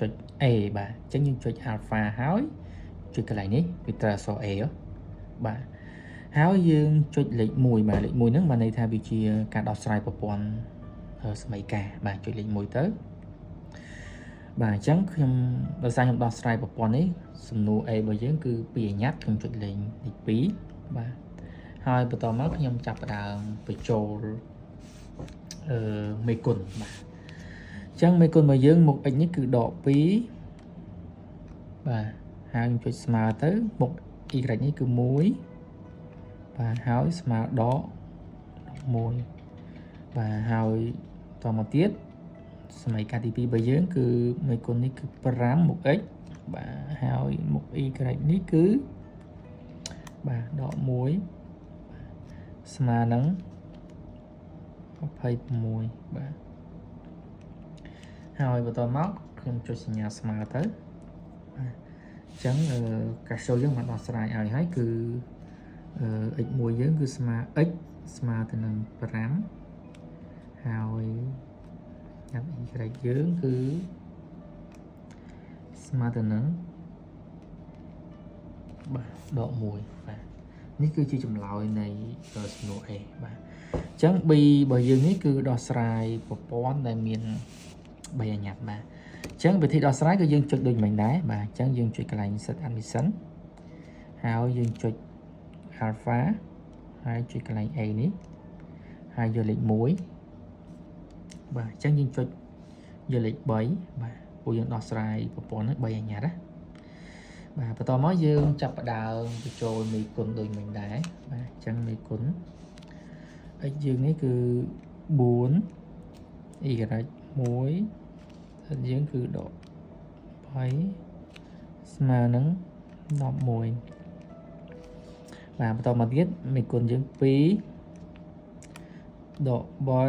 ចុច A បាទអញ្ចឹងយើងចុច alpha ហើយចុចកន្លែងនេះវាត្រូវអក្សរ A បាទហើយយើងចុចលេខ1បាទលេខ1ហ្នឹងបានន័យថាវាជាការដោះស្រាយប្រព័ន្ធសមីការបាទចុចលេខ1ទៅបាទអញ្ចឹងខ្ញុំដោយសារខ្ញុំដោះស្រាយប្រព័ន្ធនេះសំណួរ A របស់យើងគឺ2អាញ៉ាត់ខ្ញុំចុចលេខ2បាទហើយបន្តមកខ្ញុំចាប់ផ្ដើមបញ្ចូលមេគុណបាទអញ្ចឹងមេគុណរបស់យើងមុខ x នេះគឺដក2បាទហើយខ្ញុំចុចស្មើទៅមុខ y នេះគឺ1បាទហើយស្មើដក1បាទហើយតមកទៀតសមីការទី2របស់យើងគឺមេគុណនេះគឺ5មុខ x បាទហើយមុខ y នេះគឺបាទដក1ស្មើនឹង26បាទហើយបន្តមកខ្ញុំចុចសញ្ញាស្មើទៅបាទអញ្ចឹងកាសូលយើងបានដោះស្រាយឲ្យហើយគឺ x1 យើងគឺស្មើ x ស្មើទៅនឹង5ហើយញ៉ាំ y យើងគឺស្មើទៅនឹងបាទដក1បាទនេះគឺជាចម្លើយនៃសំណួរ A បាទអញ្ចឹង B របស់យើងនេះគឺដោះស្រាយប្រព័ន្ធដែលមាន3អាញ៉ាត់បាទអញ្ចឹងវិធីដោះស្រាយក៏យើងចុចដូចមិញដែរបាទអញ្ចឹងយើងចុចកន្លែង set admission ហើយយើងចុច alpha ហើយចុចកន្លែង A នេះហើយយកលេខ1បាទអញ្ចឹងយើងចុចយកលេខ3បាទពួកយើងដោះស្រាយប្រព័ន្ធនេះ3អាញ៉ាត់ណាបាទបន្តមកយើងចាប់ផ្ដើមបញ្ចូលមេគុណដូចមិញដែរបាទអញ្ចឹងមេគុណ x យើងនេះគឺ4 y 1យើងគឺដក3ស្មើនឹង11បាទបន្តមកទៀតមេគុណយើង2ដក3បាទ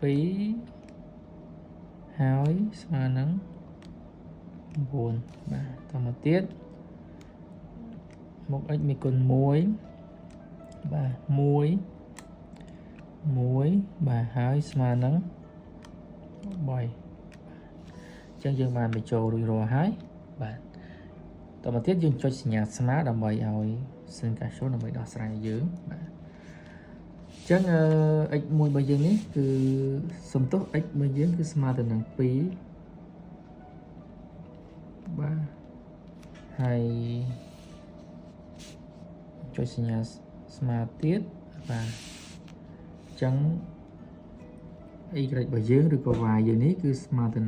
2ហើយស្មើនឹង9បាទបន្តមកទៀតមុខ x មេគុណ1បាទ1បាទហើយស្មើនឹង3អញ្ចឹងយើងបានបញ្ចូលរួចរាល់ហើយបាទតមកទៀតយើងចុចសញ្ញាស្មើដើម្បីឲ្យសិនកាសូដើម្បីដោះស្រាយយើងបាទអញ្ចឹងx1 របស់យើងនេះគឺសំទោស x របស់យើងគឺស្មើទៅនឹង2បាទហើយចុចសញ្ញាស្មើទៀតបាទអញ្ចឹង y របស់យើងឬក៏ y យើងនេះគឺស្មើទៅនឹង